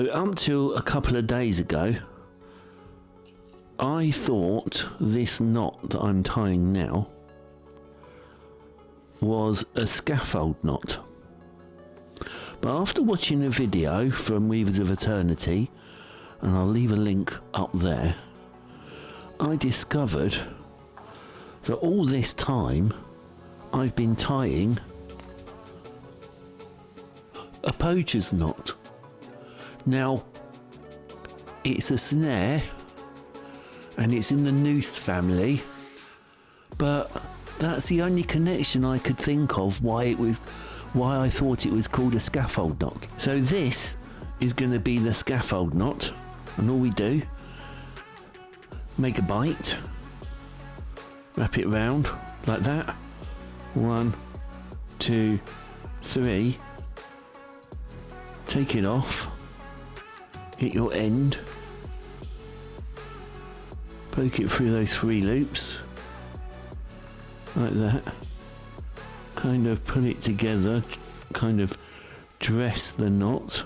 Up till a couple of days ago, I thought this knot that I'm tying now was a scaffold knot. But after watching a video from Weavers of Eternity, and I'll leave a link up there, I discovered that all this time I've been tying a poacher's knot. Now, it's a snare and it's in the noose family, but that's the only connection I could think of why I thought it was called a scaffold knot. So this is going to be the scaffold knot, and all we do, make a bite, wrap it round like that, 1, 2, 3, take it off, get your end, poke it through those 3 loops like that, kind of put it together, kind of dress the knot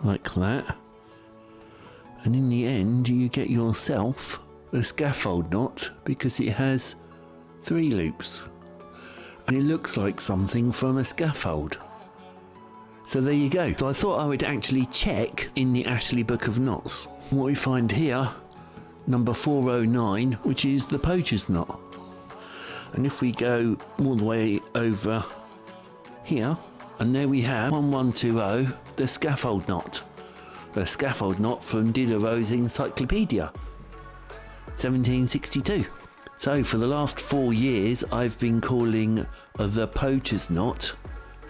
like that, and in the end you get yourself a scaffold knot because it has 3 loops and it looks like something from a scaffold. So there you go. So I thought I would actually check in the Ashley Book of Knots what we find here, number 409, which is the poacher's knot. And if we go all the way over here, and there we have 1120, the scaffold knot. The scaffold knot from Diderot's Encyclopedia, 1762. So for the last 4 years I've been calling the poacher's knot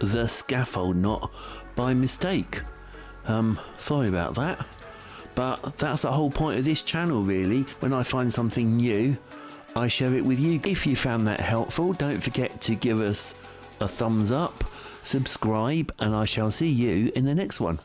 the scaffold knot by mistake. Sorry about that, but that's the whole point of this channel really. When I find something new, I share it with you. If you found that helpful, don't forget to give us a thumbs up, subscribe, and I shall see you in the next one.